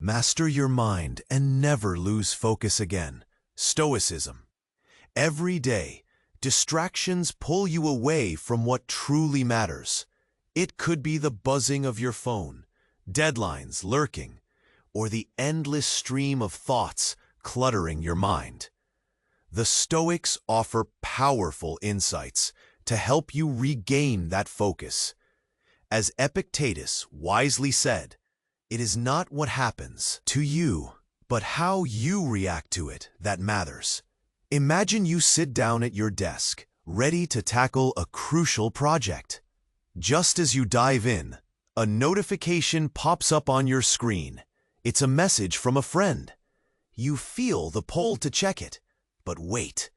Master your mind and never lose focus again. Stoicism. Every day, distractions pull you away from what truly matters. It could be the buzzing of your phone, deadlines lurking, or the endless stream of thoughts cluttering your mind. The Stoics offer powerful insights to help you regain that focus. As Epictetus wisely said, it is not what happens to you, but how you react to it that matters. Imagine you sit down at your desk, ready to tackle a crucial project. Just as you dive in, a notification pops up on your screen. It's a message from a friend. You feel the pull to check it, but wait.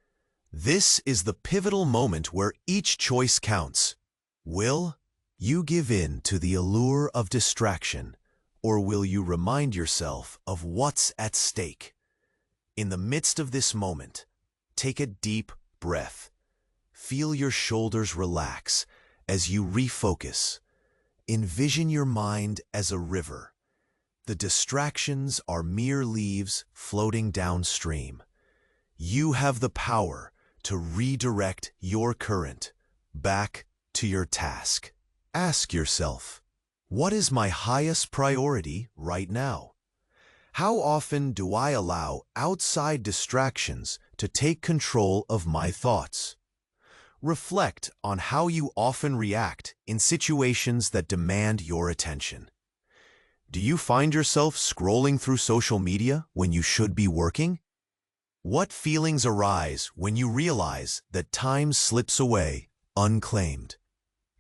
This is the pivotal moment where each choice counts. Will you give in to the allure of distraction, or will you remind yourself of what's at stake? In the midst of this moment, take a deep breath. Feel your shoulders relax as you refocus. Envision your mind as a river. The distractions are mere leaves floating downstream. You have the power to redirect your current back to your task. Ask yourself, what is my highest priority right now? How often do I allow outside distractions to take control of my thoughts? Reflect on how you often react in situations that demand your attention. Do you find yourself scrolling through social media when you should be working? What feelings arise when you realize that time slips away unclaimed?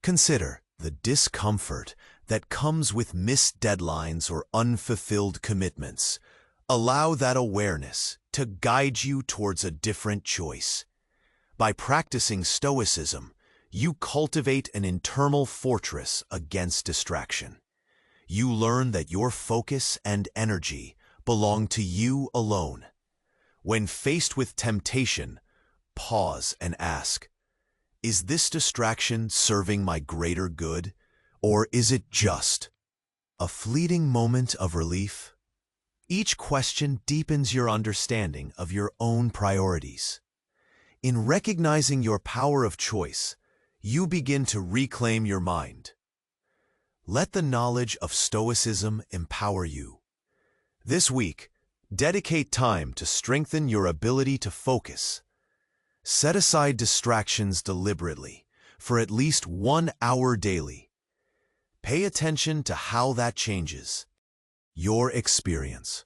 Consider the discomfort that comes with missed deadlines or unfulfilled commitments. Allow that awareness to guide you towards a different choice. By practicing Stoicism, you cultivate an internal fortress against distraction. You learn that your focus and energy belong to you alone. When faced with temptation, pause and ask, is this distraction serving my greater good, or is it just a fleeting moment of relief? Each question deepens your understanding of your own priorities. In recognizing your power of choice, you begin to reclaim your mind. Let the knowledge of Stoicism empower you. This week, dedicate time to strengthen your ability to focus. Set aside distractions deliberately for at least 1 hour daily. Pay attention to how that changes your experience.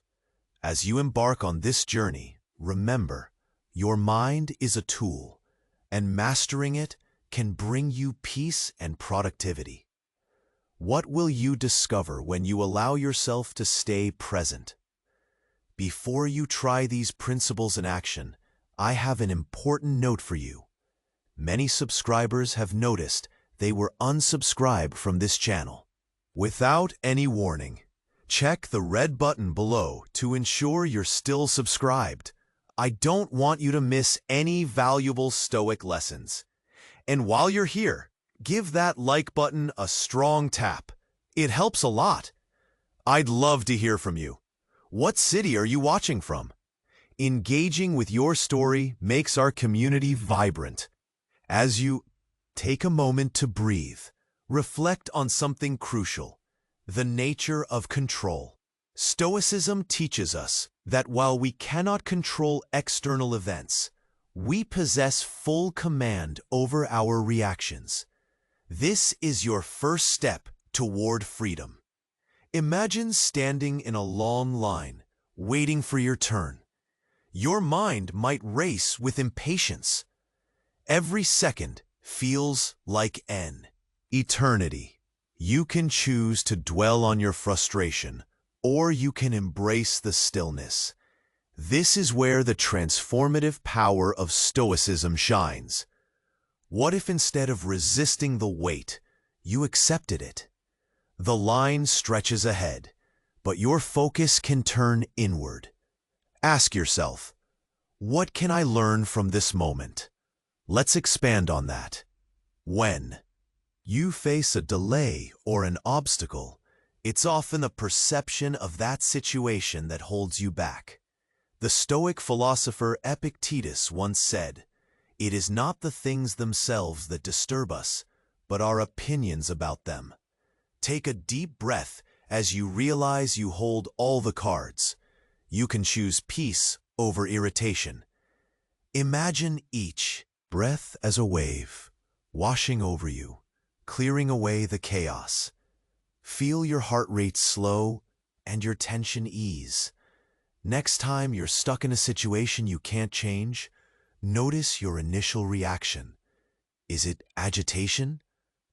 As you embark on this journey, remember, your mind is a tool, and mastering it can bring you peace and productivity. What will you discover when you allow yourself to stay present? Before you try these principles in action, I have an important note for you. Many subscribers have noticed they were unsubscribed from this channel. Without any warning, check the red button below to ensure you're still subscribed. I don't want you to miss any valuable Stoic lessons. And while you're here, give that like button a strong tap. It helps a lot. I'd love to hear from you. What city are you watching from? Engaging with your story makes our community vibrant. As you take a moment to breathe, reflect on something crucial: the nature of control. Stoicism teaches us that while we cannot control external events, we possess full command over our reactions. This is your first step toward freedom. Imagine standing in a long line, waiting for your turn. Your mind might race with impatience. Every second feels like an eternity. You can choose to dwell on your frustration, or you can embrace the stillness. This is where the transformative power of Stoicism shines. What if instead of resisting the weight, you accepted it? The line stretches ahead, but your focus can turn inward. Ask yourself, what can I learn from this moment? Let's expand on that. When you face a delay or an obstacle, It's often the perception of that situation that holds you back. The Stoic philosopher Epictetus once said, "It is not the things themselves that disturb us, but our opinions about them." Take a deep breath as you realize you hold all the cards. You can choose peace over irritation. Imagine each breath as a wave, washing over you, clearing away the chaos. Feel your heart rate slow and your tension ease. Next time you're stuck in a situation you can't change, notice your initial reaction. Is it agitation?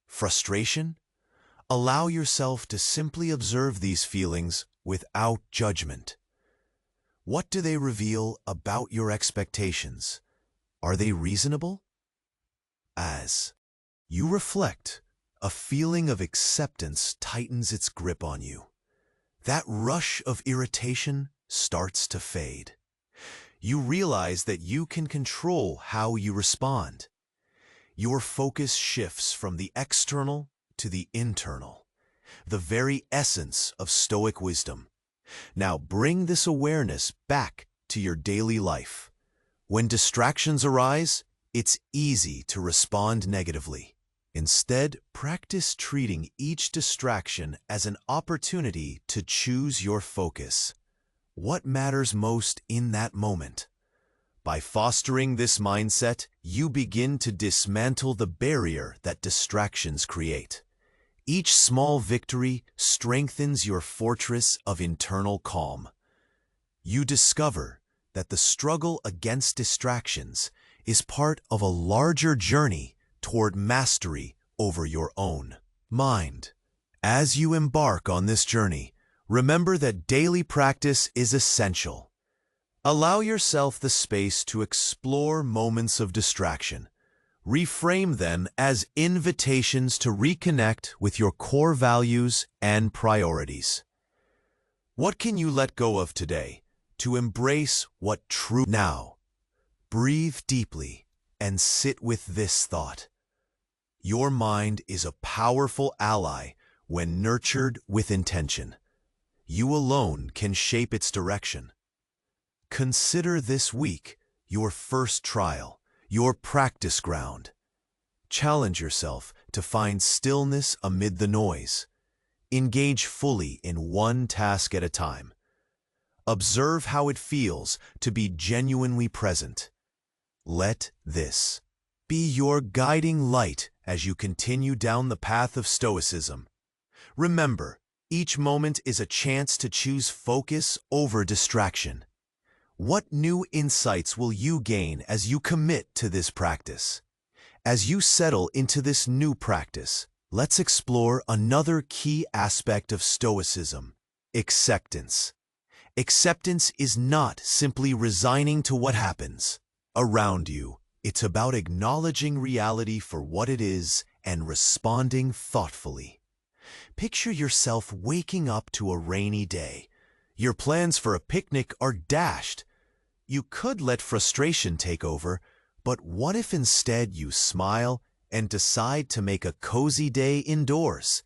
Frustration? Allow yourself to simply observe these feelings without judgment. What do they reveal about your expectations? Are they reasonable? As you reflect, a feeling of acceptance tightens its grip on you. That rush of irritation starts to fade. You realize that you can control how you respond. Your focus shifts from the external to the internal, the very essence of Stoic wisdom. Now bring this awareness back to your daily life. When distractions arise, it's easy to respond negatively. Instead, practice treating each distraction as an opportunity to choose your focus. What matters most in that moment? By fostering this mindset, you begin to dismantle the barrier that distractions create. Each small victory strengthens your fortress of internal calm. You discover that the struggle against distractions is part of a larger journey toward mastery over your own mind. As you embark on this journey, remember that daily practice is essential. Allow yourself the space to explore moments of distraction. Reframe them as invitations to reconnect with your core values and priorities. What can you let go of today to embrace what true now? Breathe deeply and sit with this thought. Your mind is a powerful ally when nurtured with intention. You alone can shape its direction. Consider this week your first trial, your practice ground. Challenge yourself to find stillness amid the noise. Engage fully in one task at a time. Observe how it feels to be genuinely present. Let this be your guiding light as you continue down the path of Stoicism. Remember, each moment is a chance to choose focus over distraction. What new insights will you gain as you commit to this practice? As you settle into this new practice, let's explore another key aspect of Stoicism: acceptance. Acceptance is not simply resigning to what happens around you. It's about acknowledging reality for what it is and responding thoughtfully. Picture yourself waking up to a rainy day. Your plans for a picnic are dashed. You could let frustration take over, but what if instead you smile and decide to make a cozy day indoors?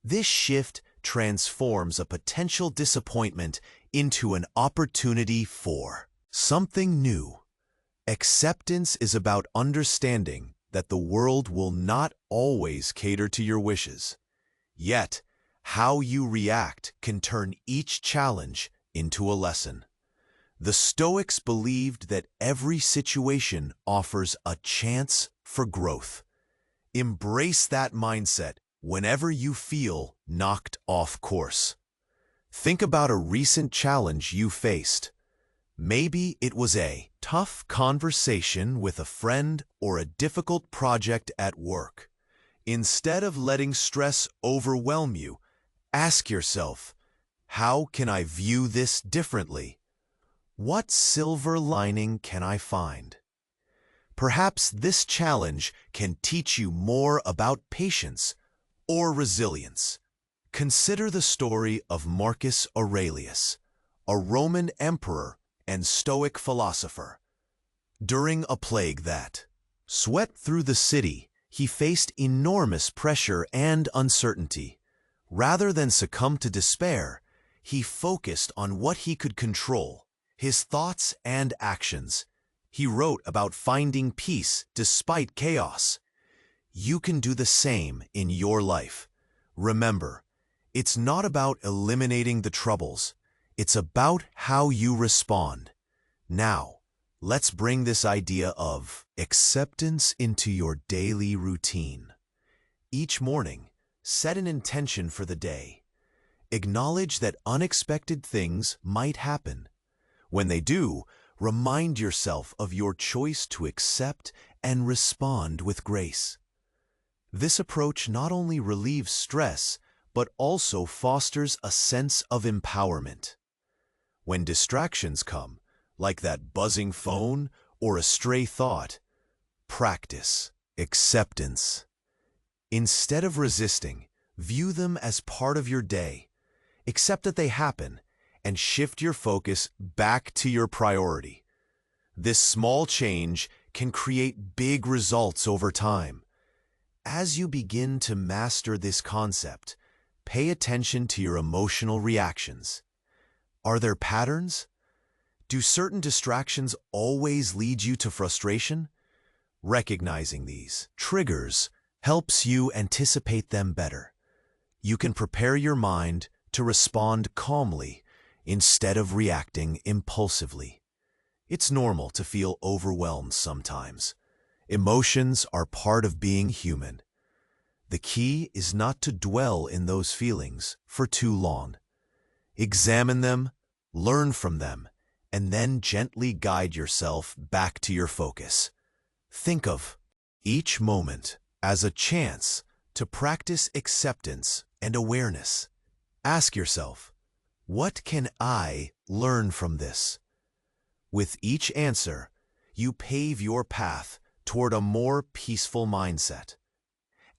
This shift transforms a potential disappointment into an opportunity for something new. Acceptance is about understanding that the world will not always cater to your wishes. Yet, how you react can turn each challenge into a lesson. The Stoics believed that every situation offers a chance for growth. Embrace that mindset whenever you feel knocked off course. Think about a recent challenge you faced. Maybe it was a tough conversation with a friend or a difficult project at work. Instead of letting stress overwhelm you, ask yourself, how can I view this differently? What silver lining can I find? Perhaps this challenge can teach you more about patience or resilience. Consider the story of Marcus Aurelius, a Roman emperor and Stoic philosopher. During a plague that swept through the city, he faced enormous pressure and uncertainty. Rather than succumb to despair, he focused on what he could control, his thoughts and actions. He wrote about finding peace despite chaos. You can do the same in your life. Remember, it's not about eliminating the troubles. It's about how you respond. Now, let's bring this idea of acceptance into your daily routine. Each morning, set an intention for the day. Acknowledge that unexpected things might happen. When they do, remind yourself of your choice to accept and respond with grace. This approach not only relieves stress, but also fosters a sense of empowerment. When distractions come, like that buzzing phone or a stray thought, practice acceptance. Instead of resisting, view them as part of your day. Accept that they happen and shift your focus back to your priority. This small change can create big results over time. As you begin to master this concept, pay attention to your emotional reactions. Are there patterns? Do certain distractions always lead you to frustration? Recognizing these triggers helps you anticipate them better. You can prepare your mind to respond calmly instead of reacting impulsively. It's normal to feel overwhelmed sometimes. Emotions are part of being human. The key is not to dwell in those feelings for too long. Examine them, learn from them, and then gently guide yourself back to your focus. Think of each moment as a chance to practice acceptance and awareness. Ask yourself, what can I learn from this? With each answer, you pave your path toward a more peaceful mindset.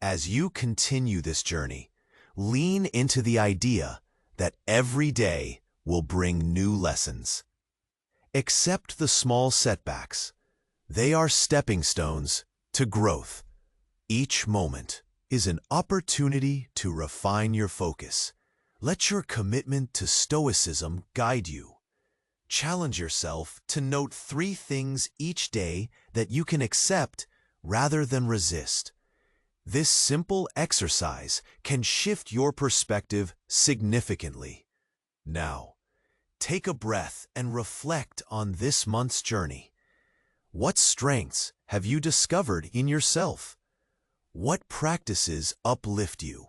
As you continue this journey, lean into the idea that every day will bring new lessons. Accept the small setbacks. They are stepping stones to growth. Each moment is an opportunity to refine your focus. Let your commitment to Stoicism guide you. Challenge yourself to note 3 things each day that you can accept rather than resist. This simple exercise can shift your perspective significantly. Now, take a breath and reflect on this month's journey. What strengths have you discovered in yourself? What practices uplift you?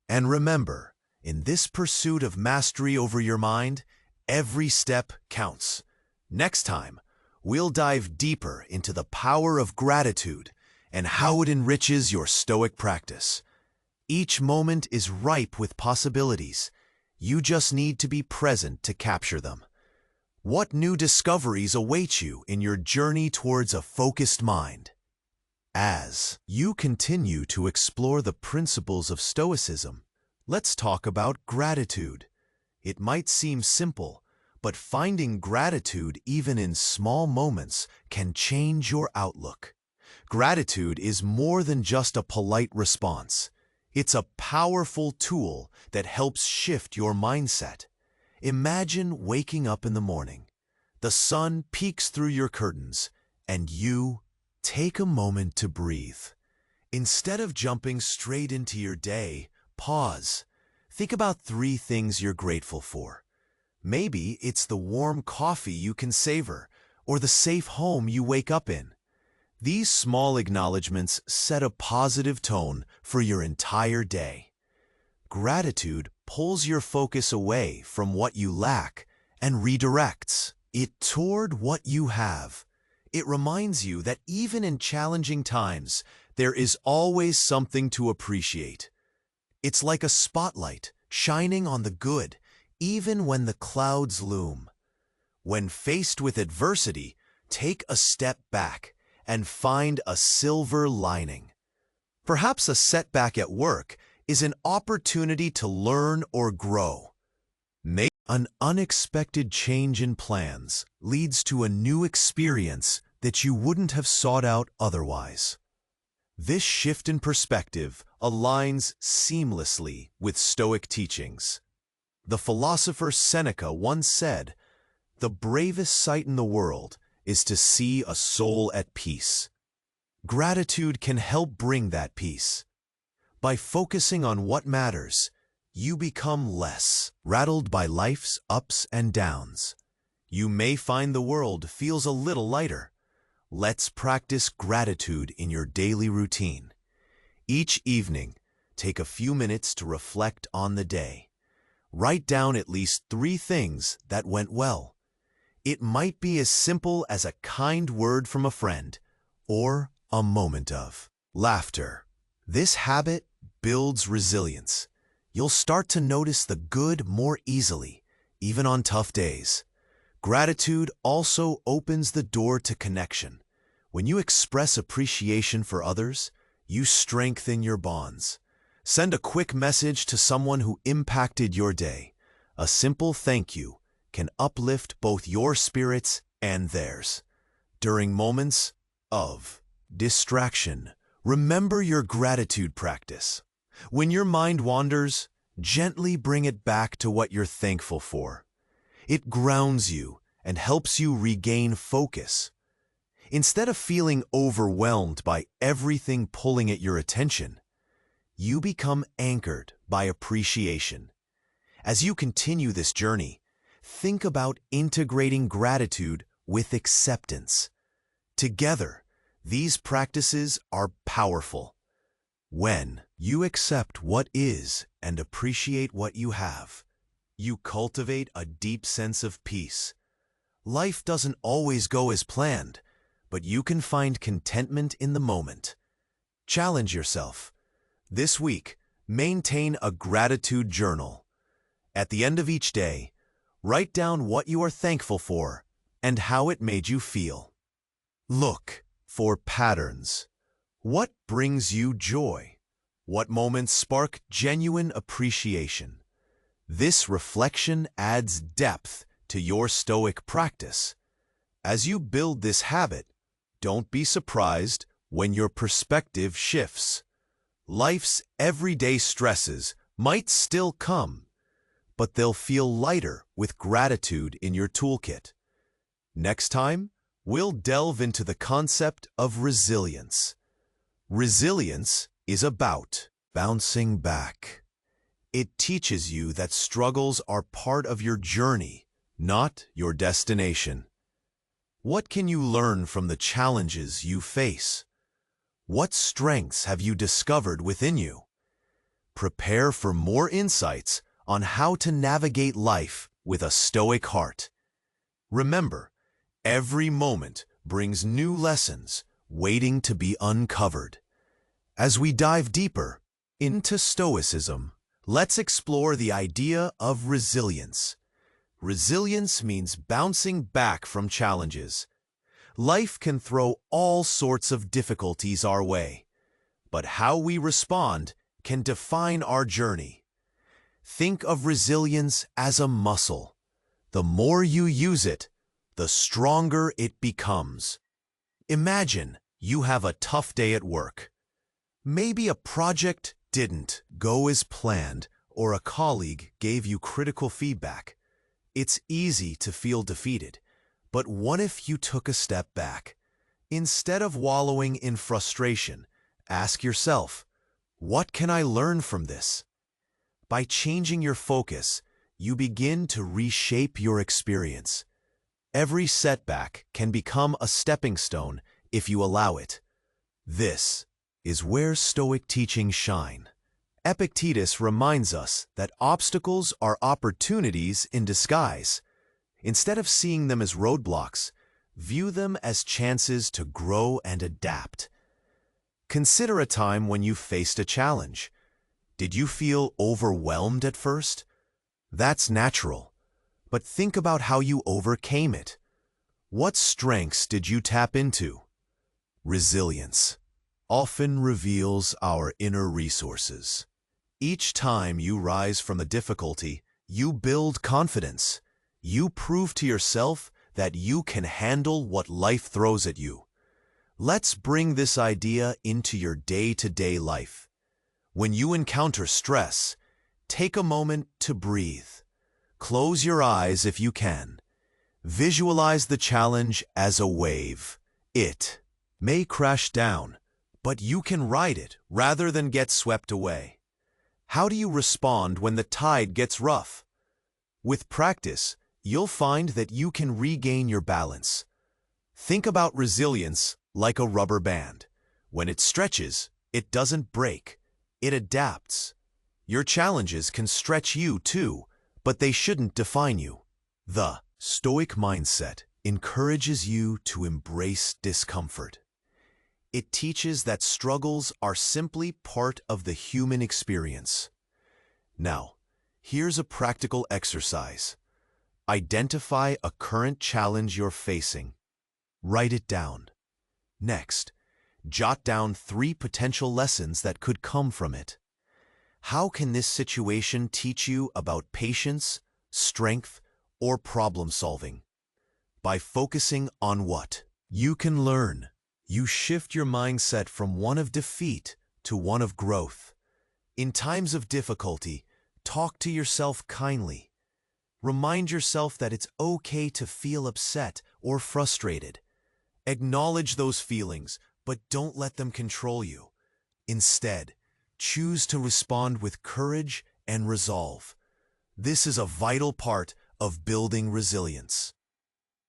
And remember, in this pursuit of mastery over your mind, every step counts. Next time, we'll dive deeper into the power of gratitude and how it enriches your Stoic practice. Each moment is ripe with possibilities. You just need to be present to capture them. What new discoveries await you in your journey towards a focused mind? As you continue to explore the principles of Stoicism, let's talk about gratitude. It might seem simple, but finding gratitude even in small moments can change your outlook. Gratitude is more than just a polite response. It's a powerful tool that helps shift your mindset. Imagine waking up in the morning. The sun peeks through your curtains, and you take a moment to breathe. Instead of jumping straight into your day, pause. Think about 3 things you're grateful for. Maybe it's the warm coffee you can savor, or the safe home you wake up in. These small acknowledgments set a positive tone for your entire day. Gratitude pulls your focus away from what you lack and redirects it toward what you have. It reminds you that even in challenging times, there is always something to appreciate. It's like a spotlight shining on the good, even when the clouds loom. When faced with adversity, take a step back and find a silver lining. Perhaps a setback at work is an opportunity to learn or grow. Maybe an unexpected change in plans leads to a new experience that you wouldn't have sought out otherwise. This shift in perspective aligns seamlessly with Stoic teachings. The philosopher Seneca once said, "The bravest sight in the world is to see a soul at peace." Gratitude can help bring that peace. By focusing on what matters, you become less rattled by life's ups and downs. You may find the world feels a little lighter. Let's practice gratitude in your daily routine. Each evening, take a few minutes to reflect on the day. Write down at least 3 things that went well. It might be as simple as a kind word from a friend or a moment of laughter. This habit builds resilience. You'll start to notice the good more easily, even on tough days. Gratitude also opens the door to connection. When you express appreciation for others, you strengthen your bonds. Send a quick message to someone who impacted your day. A simple thank you can uplift both your spirits and theirs. During moments of distraction, remember your gratitude practice. When your mind wanders, gently bring it back to what you're thankful for. It grounds you and helps you regain focus. Instead of feeling overwhelmed by everything pulling at your attention, you become anchored by appreciation. As you continue this journey, think about integrating gratitude with acceptance. Together, these practices are powerful. When you accept what is and appreciate what you have, you cultivate a deep sense of peace. Life doesn't always go as planned, but you can find contentment in the moment. Challenge yourself. This week, maintain a gratitude journal. At the end of each day, write down what you are thankful for and how it made you feel. Look for patterns. What brings you joy? What moments spark genuine appreciation? This reflection adds depth to your Stoic practice. As you build this habit, don't be surprised when your perspective shifts. Life's everyday stresses might still come, but they'll feel lighter with gratitude in your toolkit. Next time, we'll delve into the concept of resilience. Resilience is about bouncing back. It teaches you that struggles are part of your journey, not your destination. What can you learn from the challenges you face? What strengths have you discovered within you? Prepare for more insights on how to navigate life with a Stoic heart. Remember, every moment brings new lessons waiting to be uncovered. As we dive deeper into Stoicism, let's explore the idea of resilience. Resilience means bouncing back from challenges. Life can throw all sorts of difficulties our way, but how we respond can define our journey. Think of resilience as a muscle. The more you use it, the stronger it becomes. Imagine you have a tough day at work. Maybe a project didn't go as planned, or a colleague gave you critical feedback. It's easy to feel defeated, but what if you took a step back? Instead of wallowing in frustration, ask yourself, what can I learn from this? By changing your focus, you begin to reshape your experience. Every setback can become a stepping stone if you allow it. This is where Stoic teachings shine. Epictetus reminds us that obstacles are opportunities in disguise. Instead of seeing them as roadblocks, view them as chances to grow and adapt. Consider a time when you faced a challenge. Did you feel overwhelmed at first? That's natural, but think about how you overcame it. What strengths did you tap into? Resilience often reveals our inner resources. Each time you rise from a difficulty, you build confidence. You prove to yourself that you can handle what life throws at you. Let's bring this idea into your day-to-day life. When you encounter stress, take a moment to breathe. Close your eyes if you can. Visualize the challenge as a wave. It may crash down, but you can ride it rather than get swept away. How do you respond when the tide gets rough? With practice, you'll find that you can regain your balance. Think about resilience like a rubber band. When it stretches, it doesn't break. It adapts. Your challenges can stretch you too, but they shouldn't define you. The Stoic mindset encourages you to embrace discomfort. It teaches that struggles are simply part of the human experience. Now, here's a practical exercise. Identify a current challenge you're facing. Write it down. Next, jot down 3 potential lessons that could come from it. How can this situation teach you about patience, strength, or problem solving? By focusing on what you can learn, you shift your mindset from one of defeat to one of growth. In times of difficulty, talk to yourself kindly. Remind yourself that it's okay to feel upset or frustrated. Acknowledge those feelings, but don't let them control you. Instead, choose to respond with courage and resolve. This is a vital part of building resilience.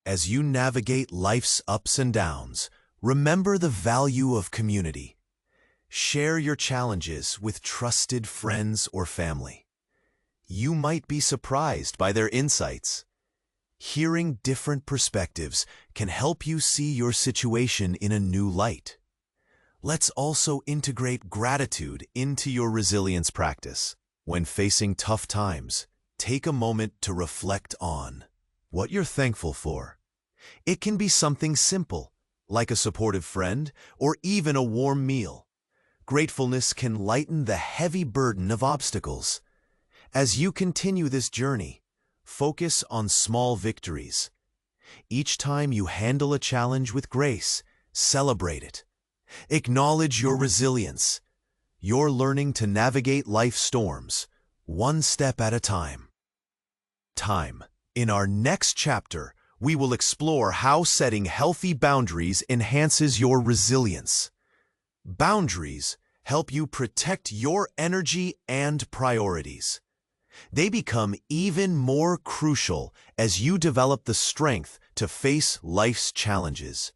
As you navigate life's ups and downs, remember the value of community. Share your challenges with trusted friends or family. You might be surprised by their insights. Hearing different perspectives can help you see your situation in a new light. Let's also integrate gratitude into your resilience practice. When facing tough times, take a moment to reflect on what you're thankful for. It can be something simple, like a supportive friend or even a warm meal. Gratefulness can lighten the heavy burden of obstacles. As you continue this journey, focus on small victories. Each time you handle a challenge with grace, celebrate it. Acknowledge your resilience. You're learning to navigate life's storms, one step at a time. In our next chapter, we will explore how setting healthy boundaries enhances your resilience. Boundaries help you protect your energy and priorities. They become even more crucial as you develop the strength to face life's challenges.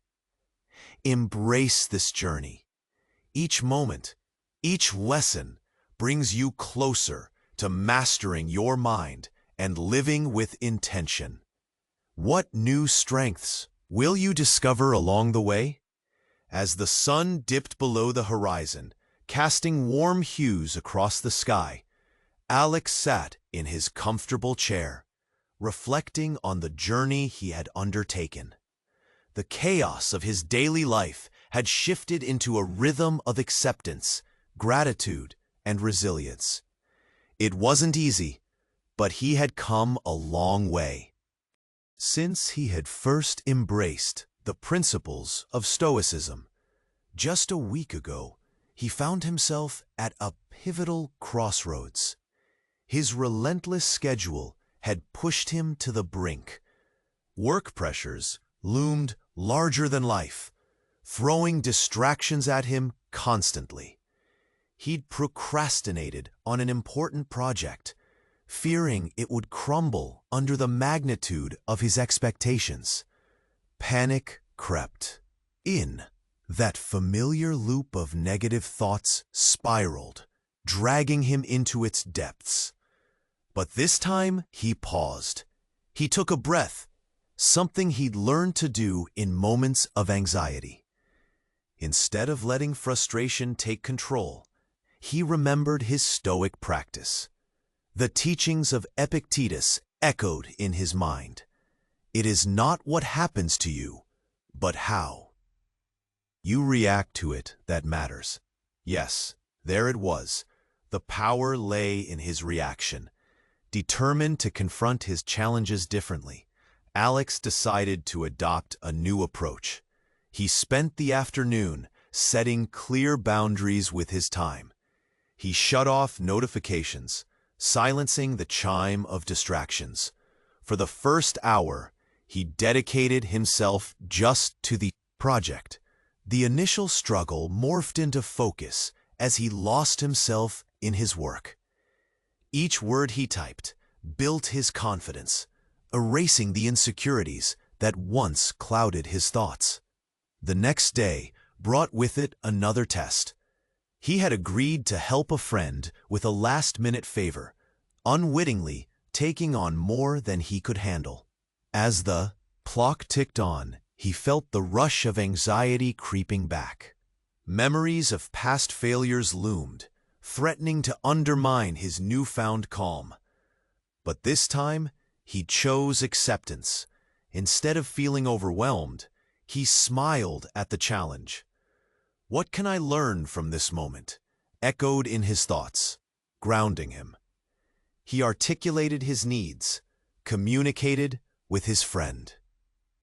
Embrace this journey. Each moment, each lesson brings you closer to mastering your mind and living with intention. What new strengths will you discover along the way? As the sun dipped below the horizon, casting warm hues across the sky, Alex sat in his comfortable chair, reflecting on the journey he had undertaken. The chaos of his daily life had shifted into a rhythm of acceptance, gratitude, and resilience. It wasn't easy, but he had come a long way. Since he had first embraced the principles of Stoicism, just a week ago, he found himself at a pivotal crossroads. His relentless schedule had pushed him to the brink. Work pressures loomed larger than life, throwing distractions at him constantly. He'd procrastinated on an important project, fearing it would crumble under the magnitude of his expectations. Panic crept in. That familiar loop of negative thoughts spiraled, dragging him into its depths. But this time, he paused. He took a breath, something he'd learned to do in moments of anxiety. Instead of letting frustration take control, he remembered his Stoic practice. The teachings of Epictetus echoed in his mind. It is not what happens to you, but how you react to it that matters. Yes, there it was. The power lay in his reaction. Determined to confront his challenges differently, Alex decided to adopt a new approach. He spent the afternoon setting clear boundaries with his time. He shut off notifications, silencing the chime of distractions. For the first hour, he dedicated himself just to the project. The initial struggle morphed into focus as he lost himself in his work. Each word he typed built his confidence, erasing the insecurities that once clouded his thoughts. The next day brought with it another test. He had agreed to help a friend with a last-minute favor, unwittingly taking on more than he could handle. As the clock ticked on, he felt the rush of anxiety creeping back. Memories of past failures loomed, threatening to undermine his newfound calm. But this time, he chose acceptance. Instead of feeling overwhelmed, he smiled at the challenge. "What can I learn from this moment?" echoed in his thoughts, grounding him. He articulated his needs, communicated with his friend,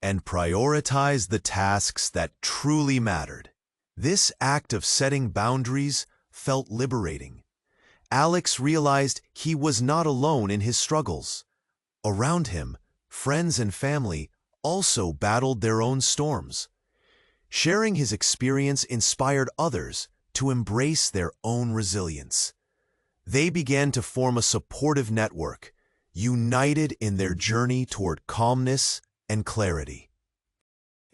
and prioritized the tasks that truly mattered. This act of setting boundaries felt liberating. Alex realized he was not alone in his struggles. Around him, friends and family also battled their own storms. Sharing his experience inspired others to embrace their own resilience. They began to form a supportive network, united in their journey toward calmness and clarity.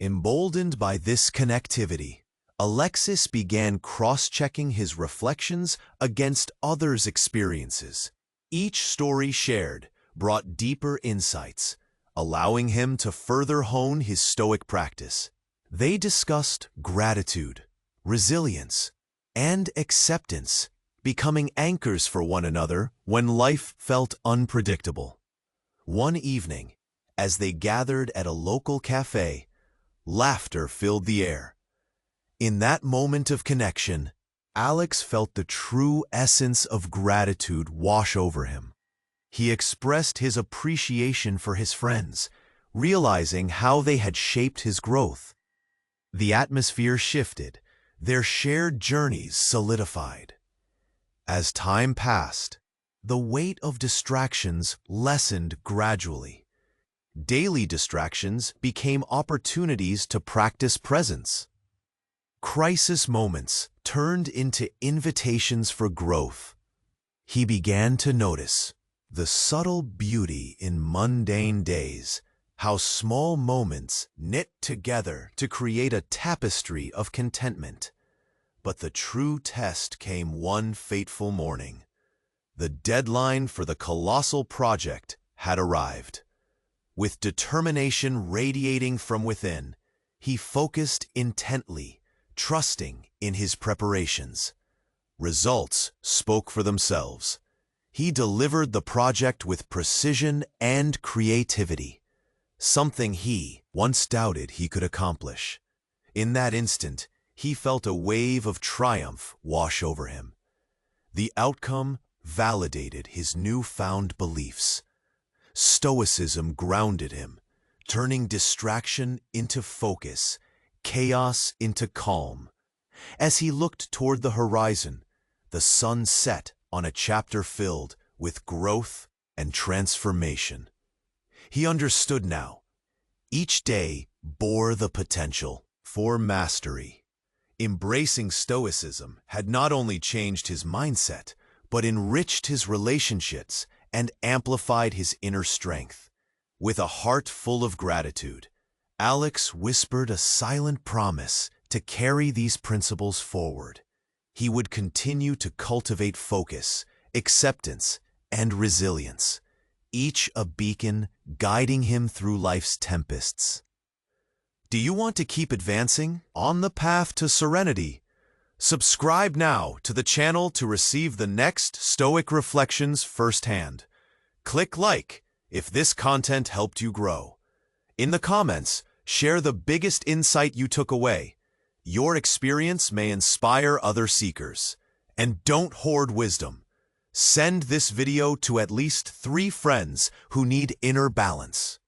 Emboldened by this connectivity, Alexis began cross-checking his reflections against others' experiences. Each story shared brought deeper insights, allowing him to further hone his Stoic practice. They discussed gratitude, resilience, and acceptance, becoming anchors for one another when life felt unpredictable. One evening, as they gathered at a local cafe, laughter filled the air. In that moment of connection, Alex felt the true essence of gratitude wash over him. He expressed his appreciation for his friends, realizing how they had shaped his growth. The atmosphere shifted, their shared journeys solidified. As time passed, the weight of distractions lessened gradually. Daily distractions became opportunities to practice presence. Crisis moments turned into invitations for growth. He began to notice the subtle beauty in mundane days, how small moments knit together to create a tapestry of contentment. But the true test came one fateful morning. The deadline for the colossal project had arrived. With determination radiating from within, he focused intently, trusting in his preparations. Results spoke for themselves. He delivered the project with precision and creativity, something he once doubted he could accomplish. In that instant, he felt a wave of triumph wash over him. The outcome validated his newfound beliefs. Stoicism grounded him, turning distraction into focus, chaos into calm. As he looked toward the horizon, the sun set on a chapter filled with growth and transformation. He understood now. Each day bore the potential for mastery. Embracing Stoicism had not only changed his mindset, but enriched his relationships and amplified his inner strength. With a heart full of gratitude, Alex whispered a silent promise to carry these principles forward. He would continue to cultivate focus, acceptance, and resilience, each a beacon guiding him through life's tempests. Do you want to keep advancing on the path to serenity? Subscribe now to the channel to receive the next Stoic reflections firsthand. Click like if this content helped you grow. In the comments, share the biggest insight you took away. Your experience may inspire other seekers. And don't hoard wisdom. Send this video to at least 3 friends who need inner balance.